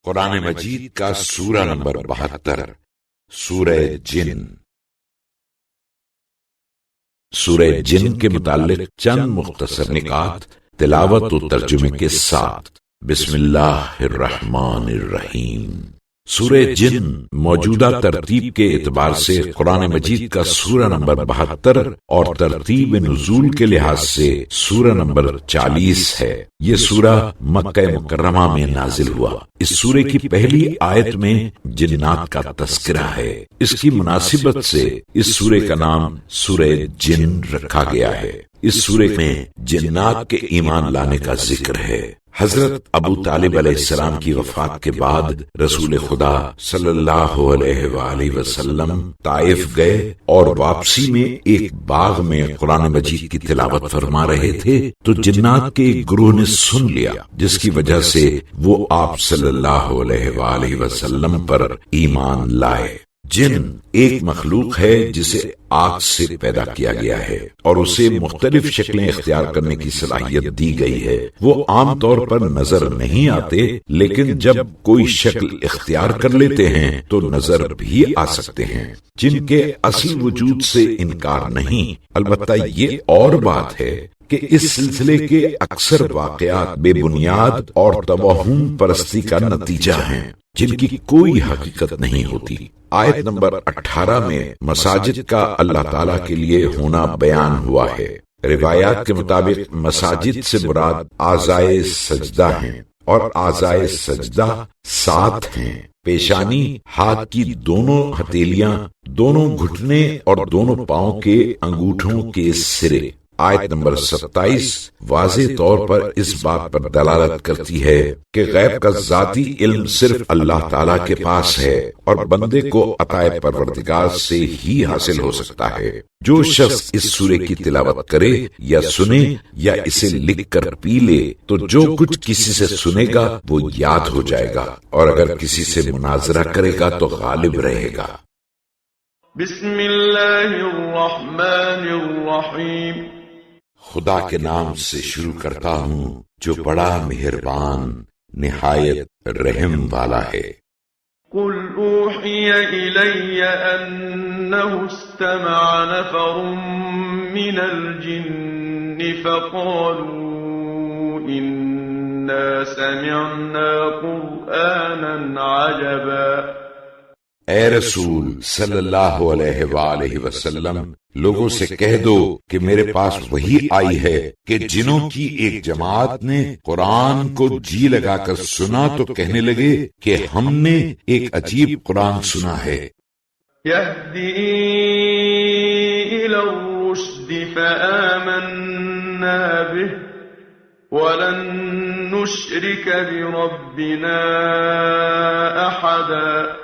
قرآن مجید کا سورہ نمبر 72، سورہ جن۔ سورہ جن کے متعلق چند مختصر نکات تلاوت و ترجمے کے ساتھ۔ بسم اللہ الرحمن الرحیم۔ سورہ جن موجودہ ترتیب کے اعتبار سے قرآن مجید کا سورہ نمبر 72 اور ترتیب نزول کے لحاظ سے سورہ نمبر 40 ہے۔ یہ سورہ مکہ مکرمہ میں نازل ہوا۔ اس سورے کی پہلی آیت میں جنات کا تذکرہ ہے۔ اس کی مناسبت سے اس سورے کا نام سورہ جن رکھا گیا ہے۔ اس سورے میں جنات کے ایمان لانے کا ذکر ہے۔ حضرت ابو طالب علیہ السلام کی وفات کے بعد رسول خدا صلی اللہ علیہ وآلہ وسلم طائف گئے اور واپسی میں ایک باغ میں قرآن مجید کی تلاوت فرما رہے تھے تو جنات کے ایک گروہ نے سن لیا، جس کی وجہ سے وہ آپ صلی اللہ علیہ وآلہ وسلم پر ایمان لائے۔ جن ایک مخلوق ہے جسے آگ سے پیدا کیا گیا ہے اور اسے مختلف شکلیں اختیار کرنے کی صلاحیت دی گئی ہے۔ وہ عام طور پر نظر نہیں آتے، لیکن جب کوئی شکل اختیار کر لیتے ہیں تو نظر بھی آ سکتے ہیں۔ جن کے اصل وجود سے انکار نہیں، البتہ یہ اور بات ہے کہ اس سلسلے کے اکثر واقعات بے بنیاد اور توہم پرستی کا نتیجہ ہیں، جن کی کوئی حقیقت نہیں ہوتی۔ آیت نمبر 18 میں مساجد کا اللہ تعالیٰ کے لیے ہونا بیان ہوا ہے۔ روایات کے مطابق مساجد سے مراد اعضائے سجدہ ہیں اور اعضائے سجدہ 7 ہیں۔ پیشانی، ہاتھ کی دونوں ہتھیلیاں، دونوں گھٹنے اور دونوں پاؤں کے انگوٹھوں کے سرے۔ آیت نمبر 27 واضح طور پر اس بات پر دلالت کرتی ہے کہ غیب کا ذاتی علم صرف اللہ تعالیٰ کے پاس ہے اور بندے کو عطائے پروردگار سے ہی حاصل ہو سکتا ہے۔ جو شخص اس سورے کی تلاوت کرے یا سنے یا اسے لکھ کر پی لے تو جو کچھ کسی سے سنے گا وہ یاد ہو جائے گا، اور اگر کسی سے مناظرہ کرے گا تو غالب رہے گا۔ بسم اللہ الرحمن الرحیم۔ خدا کے نام سے شروع کرتا ہوں جو بڑا مہربان نہایت رحم والا ہے۔ قل اوحی الی انہ استمع نفر من الجن فقالوا انا سمعنا قرآنا عجبا۔ اے رسول صلی اللہ علیہ وآلہ وسلم، لوگوں سے کہہ دو کہ میرے پاس وحی آئی ہے کہ جنوں کی ایک جماعت نے قرآن کو جی لگا کر سنا تو کہنے لگے کہ ہم نے ایک عجیب قرآن سنا ہے۔ یہدی الی الرشد فآمنا بہ ولن نشرک بربنا احدا۔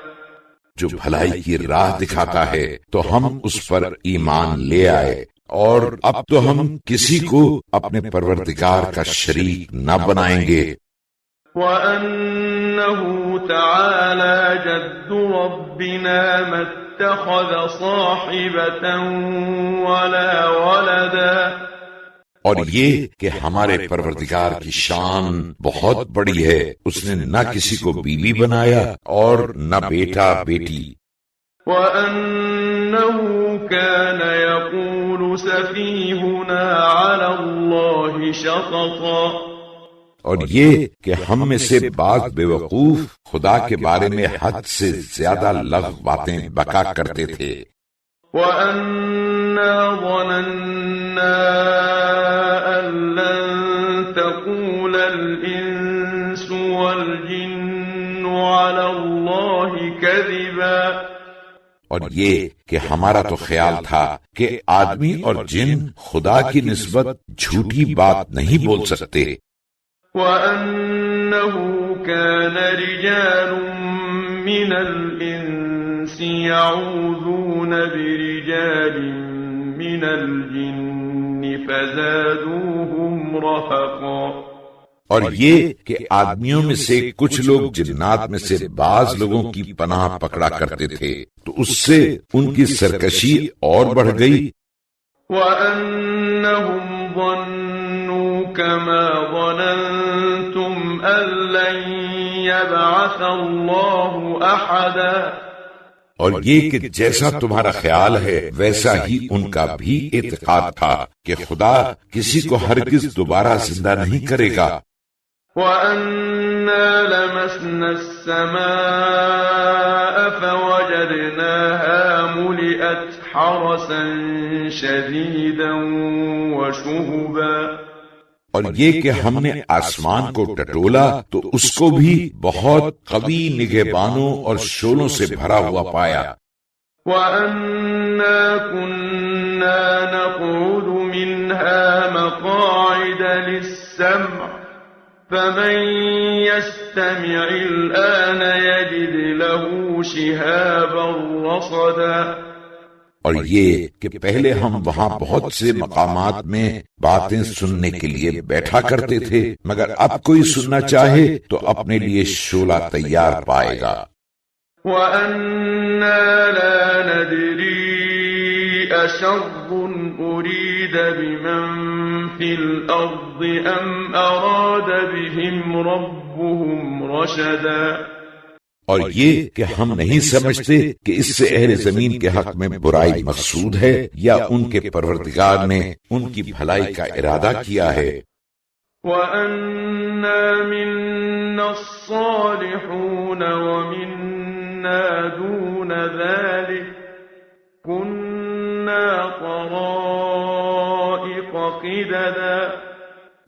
جو بھلائی کی راہ دکھاتا ہے تو ہم اس پر ایمان لے آئے، اور اب تو ہم کسی کو اپنے پروردگار کا شریک نہ بنائیں گے۔ وَأَنَّهُ تَعَالَى جَدُّ رَبِّنَا مَا اتَّخَذَ صَاحِبَةً وَلَا وَلَدًا۔ اور یہ کہ ہمارے پروردگار کی شان بہت بڑی ہے، اس نے نہ کسی کو بیوی بنایا اور نہ بیٹا بیٹی۔ وَأَنَّهُ كَانَ يَقُولُ سَفِيهُنَا عَلَى اللَّهِ شَطَطًا۔ اور یہ کہ ہم میں سے بعض بے وقوف خدا کے بارے میں حد سے زیادہ لغو باتیں بکا کرتے تھے۔ وَأَنَّا ظَنَنَّا أَن لَّن تَقُولَ الْإِنسُ وَالْجِنُّ عَلَى اللَّهِ كَذِبًا۔ اور یہ کہ ہمارا تو خیال تھا کہ آدمی اور جن خدا کی نسبت جھوٹی بات نہیں بول سکتے۔ وَأَنَّهُ كَانَ رِجَالٌ مِّنَ الْإِنسِ يَعُوذُونَ بِرِجَالٍ مِّنَ الْجِنِّ فَزَادُوهُمْ رَهَقًا۔ اور یہ کہ آدمیوں میں سے کچھ لوگ جنات میں سے بعض لوگوں کی پناہ پکڑا کرتے تھے تو اس سے ان کی سرکشی اور بڑھ گئی۔ وَأَنَّهُمْ ظَنُّوا كَمَا ظَنَنْتُمْ أَن لَّن يبعث الله أحدا اور یہ کہ جیسا تمہارا خیال ہے ویسا ہی ان کا بھی اعتقاد تھا کہ خدا کسی کو ہرگز دوبارہ زندہ نہیں کرے گا۔ وَأَنَّا لَمَسْنَا السَّمَاءَ فَوَجَدْنَاهَا مُلِئَتْ حَرَسًا شَدِيدًا وَشُهُبًا، اور یہ کہ ہم نے آسمان کو ٹٹولا تو اس کو بھی بہت قوی نگہبانوں اور شولوں سے بھرا ہوا پایا۔ وَأَنَّا كُنَّا نَقْعُدُ مِنْهَا مَقَاعِدَ لِلسَّمْعِ فَمَنْ يَسْتَمِعِ الْآنَ يَجِدْ لَهُ شِهَابًا رَصَدًا۔ اور یہ کہ پہلے ہم وہاں بہت سے مقامات میں باتیں سننے کے لیے بیٹھا کرتے تھے، مگر اب کوئی سننا چاہے تو اپنے لیے شعلہ تیار پائے گا۔ وَأَنَّا لَا نَدْرِي أَشَرٌّ أُرِيدَ بِمَن فِي الْأَرْضِ أَمْ أَرَادَ بِهِمْ رَبُّهُمْ رَشَدًا۔ اور یہ کہ ہم نہیں سمجھتے کہ اس سے اہل زمین کے حق میں برائی مقصود ہے یا ان کے پروردگار نے ان کی بھلائی کا ارادہ کیا ہے۔ وَأَنَّا مِنَّا الصَّالِحُونَ وَمِنَّا دُونَ ذَلِكَ كُنَّا طَرَائِقَ قِدَدًا۔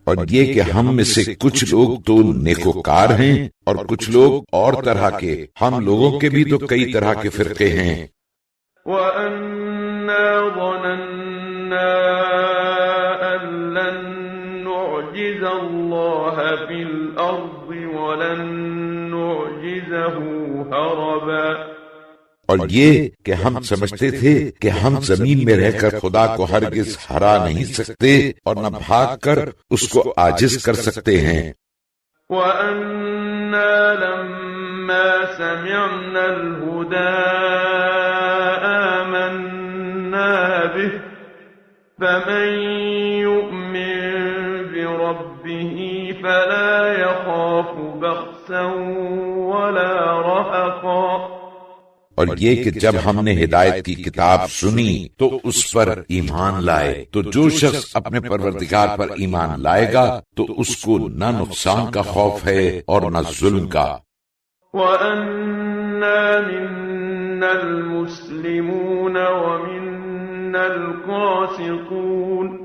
اور یہ کہ ہم میں سے کچھ لوگ تو نیکوکار ہیں اور کچھ لوگ اور طرح کے، ہم لوگوں کے بھی تو کئی طرح کے فرقے ہیں۔ وَأَنَّا ظَنَنَّا أَن لَّن نُّعْجِزَ اللَّهَ فِي الْأَرْضِ وَلَن نُّعْجِزَهُ هَرَبًا۔ اور یہ کہ ہم سمجھتے تھے کہ ہم زمین میں رہ کر خدا کو ہرگز ہرا نہیں سکتے اور نہ بھاگ کر اس کو عاجز کر سکتے ہیں۔ وَأَنَّا لَمَّا سَمِعْنَا الْهُدَىٰ آمَنَّا بِهِ فَمَن يُؤْمِن بِرَبِّهِ فَلَا يَخَافُ بَخْسًا وَلَا رَهَقًا۔ اور یہ کہ جب ہم نے ہدایت کی کتاب سنی تو اس پر ایمان لائے، تو جو شخص اپنے پروردگار پر ایمان لائے گا تو اس کو نہ نقصان کا خوف ہے اور نہ ظلم کا۔ وَأَنَّا مِنَّا الْمُسْلِمُونَ وَمِنَّا الْقَاسِطُونَ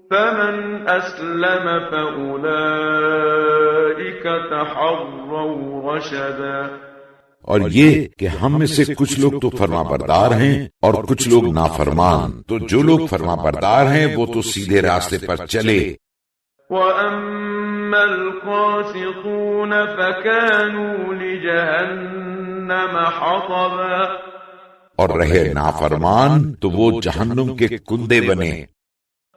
فَمَنْ أَسْلَمَ فَأُولَئِكَ تَحَرَّوْا رَشَدًا۔ اور یہ کہ ہم میں سے کچھ لوگ تو فرما بردار ہیں اور کچھ لوگ نافرمان، تو جو لوگ فرما بردار ہیں وہ تو سیدھے راستے پر چلے۔ وَأَمَّا الْقَاسِطُونَ فَكَانُوا لِجَهَنَّمَ حَطَبًا۔ اور رہے نافرمان تو وہ جہنم کے کندے بنے۔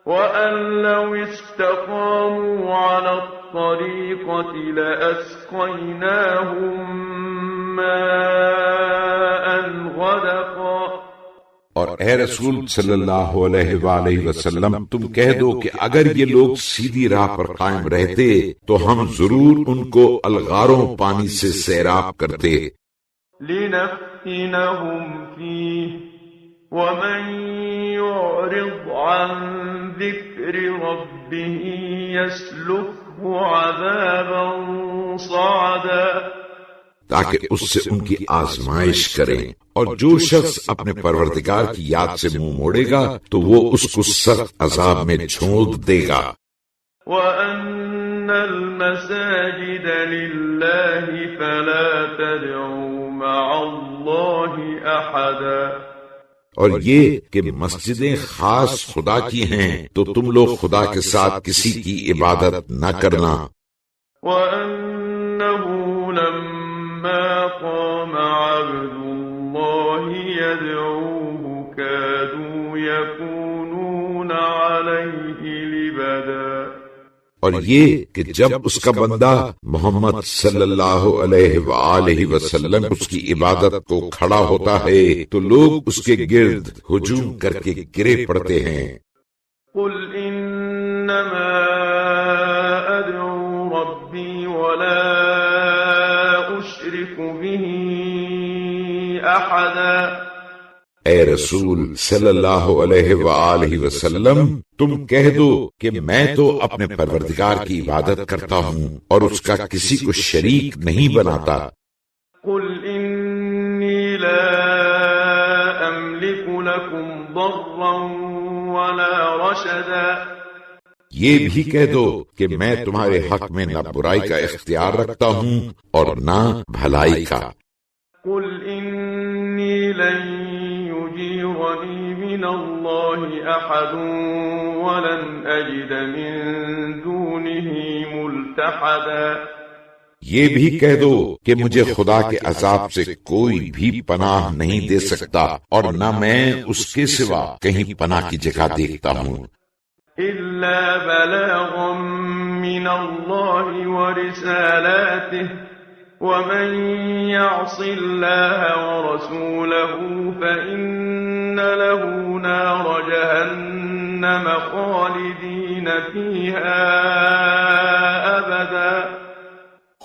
وَأَن لَّوْ اسْتَقَامُوا عَلَى الطَّرِيقَةِ لَأَسْقَيْنَاهُم مَّاءً غَدَقًا۔ اور اے رسول صلی اللہ علیہ وآلہ وسلم تم کہہ دو کہ اگر یہ لوگ سیدھی راہ پر قائم رہتے تو ہم ضرور ان کو الغاروں پانی سے سیراب کرتے۔ لِنَفْتِنَهُمْ فِيهِ وَمَن يُعْرِضْ عَن ذِكْرِ رَبِّهِ يَسْلُكْهُ عَذَابًا صَعَدًا۔ تاکہ اس سے ان کی آزمائش کریں، اور جو شخص اپنے پروردگار کی یاد سے منہ موڑے گا تو وہ اس کو سخت عذاب میں جھونک دے گا۔ وَأَنَّ الْمَسَاجِدَ لِلَّهِ فَلَا تَدْعُوا مَعَ اللَّهِ أَحَدًا۔ اور یہ کہ مسجدیں خاص خدا کی ہیں تو تم لوگ خدا کے ساتھ کسی کی عبادت نہ کرنا۔ وَأَنَّهُ لَمَّا قَامَ عَبْدُ اللَّهِ يَدْعُوهُ كَادُوا يَكُونُونَ عَلَيْهِ لِبَدًا۔ اور یہ کہ جب اس کا بندہ محمد صلی اللہ علیہ وآلہ وسلم اس کی عبادت کو کھڑا ہوتا ہے تو لوگ اس کے گرد ہجوم کر کے گرے پڑتے ہیں۔ قُلْ إِنَّمَا أَدْعُو رَبِّي وَلَا أحدا اے رسول صلی اللہ علیہ وآلہ وسلم، تم کہہ دو کہ میں تو اپنے پروردگار کی عبادت کرتا ہوں اور اس کا کسی کو شریک نہیں بناتا۔ قل إني لا أملك لكم ضرا ولا رشدا یہ بھی کہہ دو کہ میں تمہارے حق میں نہ برائی کا اختیار رکھتا ہوں اور نہ بھلائی کا۔ قل إني لن يجيرني من الله أحد ولن أجد من دونه ملتحدا یہ بھی کہہ دو کہ مجھے خدا کے عذاب سے کوئی بھی پناہ نہیں دے سکتا اور نہ میں اس کے سوا کہیں پناہ کی جگہ دیکھتا ہوں۔ إلا بلاغا من الله ورسالاته ومن يعص الله ورسوله فإن له نار جهنم خالدين فيها أبدا۔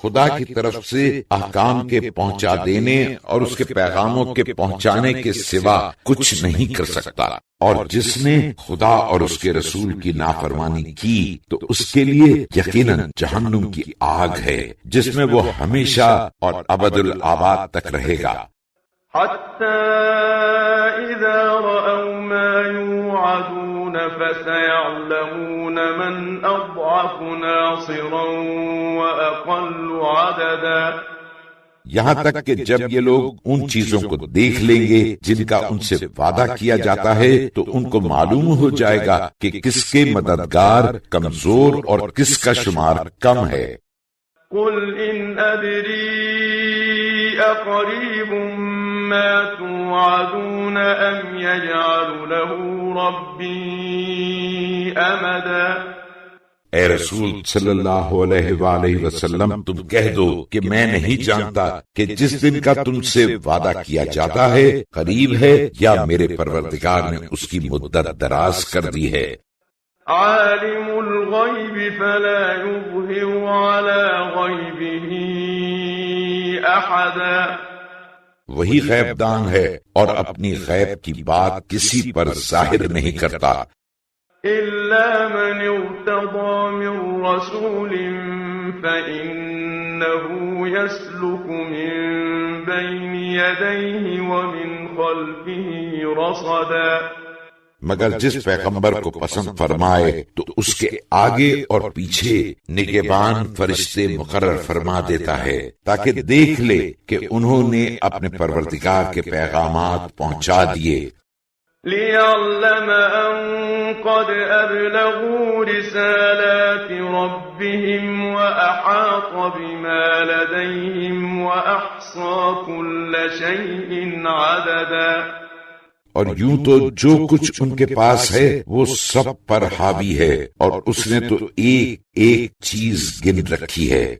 خدا کی طرف سے احکام کے پہنچا دینے اور اس کے پیغاموں کے پہنچانے کے سوا کچھ نہیں کر سکتا، اور جس نے خدا اور اس کے رسول کی نافرمانی کی تو اس کے لیے یقیناً جہنم کی آگ ہے جس میں وہ ہمیشہ اور ابد الآباد تک رہے گا۔ حتى إذا رأوا ما يوعدون فسيعلمون من أضعف ناصرا وأقل عددا۔ یہاں تک کہ جب یہ لوگ ان چیزوں کو دیکھ لیں گے جن کا ان سے وعدہ کیا جاتا ہے تو ان کو معلوم ہو جائے گا کہ کس کے مددگار کمزور اور کس کا شمار کم ہے۔ قل إن أدري أقريب ما توعدون أم يجعل له ربي أمدا۔ اے رسول صلی اللہ علیہ وآلہ وسلم، تم کہہ دو کہ میں نہیں جانتا کہ جس دن کا تم سے وعدہ کیا جاتا ہے قریب ہے یا میرے پروردگار نے اس کی مدت دراز کر دی ہے۔ عالم الغیب فلا یظہر علی غیبہ احدا۔ وہی غیب دان ہے اور اپنی غیب کی بات کسی پر ظاہر نہیں کرتا، إلا من ارتضى من رسول فإنه يسلك من بين يديه ومن خلفه رصدا۔ مگر جس پیغمبر کو پسند فرمائے تو اس کے آگے اور پیچھے نگہبان فرشتے مقرر فرما دیتا ہے تاکہ دیکھ لے کہ انہوں نے اپنے پروردگار کے پیغامات پہنچا دیے۔ لِيَعْلَمَ أَن قَدْ أَبْلَغُوا رِسَالَاتِ رَبِّهِمْ وَأَحَاطَ بِمَا لَدَيْهِمْ وَأَحْصَى كُلَّ شَيْءٍ عَدَدًا۔ اور یوں تو جو کچھ ان کے پاس ہے وہ سب پر حاوی ہے اور اس نے تو ایک ایک چیز گن رکھی ہے۔